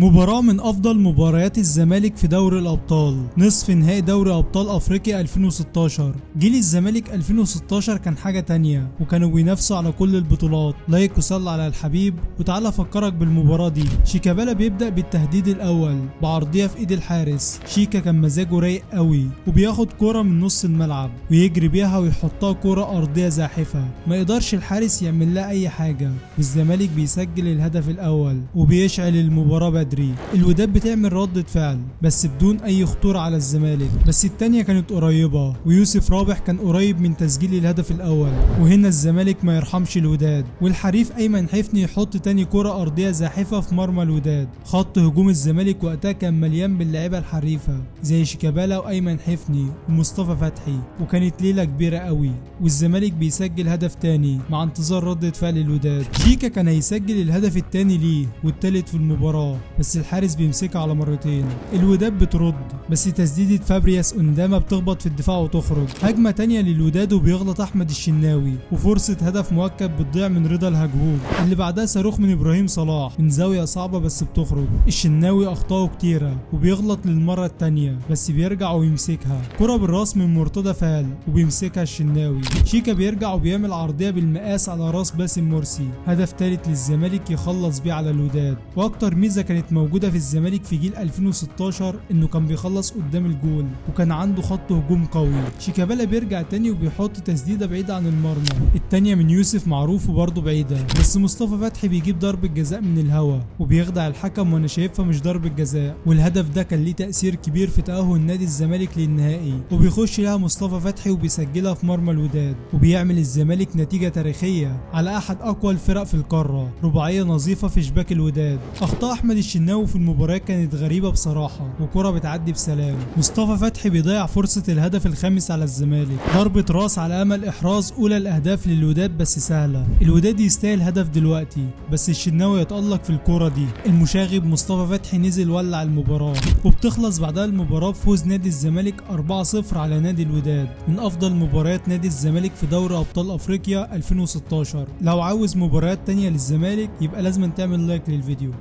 مباراة من أفضل مباريات الزمالك في دوري الأبطال، نصف نهائي دوري أبطال أفريقيا 2016. جيل الزمالك 2016 كان حاجة تانية، وكانوا بينافسوا على كل البطولات. لايك وصلى على الحبيب وتعالى أفكرك بالمباراة دي. شيكابالا بيبدأ بالتهديد الأول بعرضية في إيد الحارس. شيكا كان مزاجه رايق قوي، وبياخد كرة من نص الملعب ويجري بيها ويحطها كرة أرضية زاحفة، ما يقدرش الحارس يعمل لها أي حاجة، والزمالك بيسجل الهدف الأول وبيشعل المباراة بدري. الوداد بتعمل ردة فعل بس بدون اي خطورة على الزمالك، بس التانية كانت قريبة ويوسف رابح كان قريب من تسجيل الهدف الاول. وهنا الزمالك ما يرحمش الوداد، والحريف ايمن حفني يحط تاني كرة ارضية زاحفة في مرمى الوداد. خط هجوم الزمالك وقتها كان مليان باللعيبة الحريفة زي شيكابالا وايمن حفني ومصطفى فتحي، وكانت ليلة كبيرة قوي. والزمالك بيسجل هدف تاني مع انتظار ردة فعل الوداد. شيكا كان هيسجل الهدف التاني ليه والتالت في المباراة، بس الحارس بيمسكها على مرتين. الوداد بترد بس تسديدة فابرياس قندامة بتخبط في الدفاع وتخرج. هجمة تانية للوداد وبيغلط احمد الشناوي، وفرصة هدف مؤكد بتضيع من رضا الهجهوج. اللي بعدها صاروخ من ابراهيم صلاح من زاوية صعبة بس بتخرج. الشناوي اخطائه كتيرة وبيغلط للمرة التانية بس بيرجع ويمسكها. كرة بالراس من مرتضى فال وبيمسكها الشناوي. شيكا بيرجع وبيعمل عرضية بالمقاس على راس باسم مرسي. هدف تالت للزمالك يخلص بيه على الوداد. واكتر ميزة كانت موجودة في الزمالك في جيل 2016 انه كان بيخلص قدام الجول، وكان عنده خط هجوم قوي. شيكابالا بيرجع تاني وبيحط تسديدة بعيدة عن المرمى، التانية من يوسف معروف وبرضه بعيدة، بس مصطفى فتحي بيجيب ضربة جزاء من الهوا وبيخدع الحكم، وانا شايفها مش ضربة جزاء. والهدف ده كان ليه تأثير كبير في تأهل نادي الزمالك للنهائي، وبيخش لها مصطفى فتحي وبيسجلها في مرمى الوداد، وبيعمل الزمالك نتيجة تاريخية على احد اقوى الفرق في القارة. رباعية نظيفة في شباك الوداد. اخطاء احمد الشناوي في المباراة كانت غريبة بصراحة، وكرة بتعدي بسلام. مصطفى فتحي بيضيع فرصة الهدف الخامس على الزمالك. ضربة راس على امل احراز اولى الاهداف للوداد بس سهلة. الوداد يستاهل هدف دلوقتي، بس الشناوي يتألق في الكرة دي. المشاغب مصطفى فتحي نزل ولع المباراة، وبتخلص بعدها المباراة بفوز نادي الزمالك 4-0 على نادي الوداد، من افضل مباريات نادي الزمالك في دوري ابطال افريقيا 2016. لو عاوز مباريات تانية للزمالك يبقى لازم تعمل لايك للفيديو.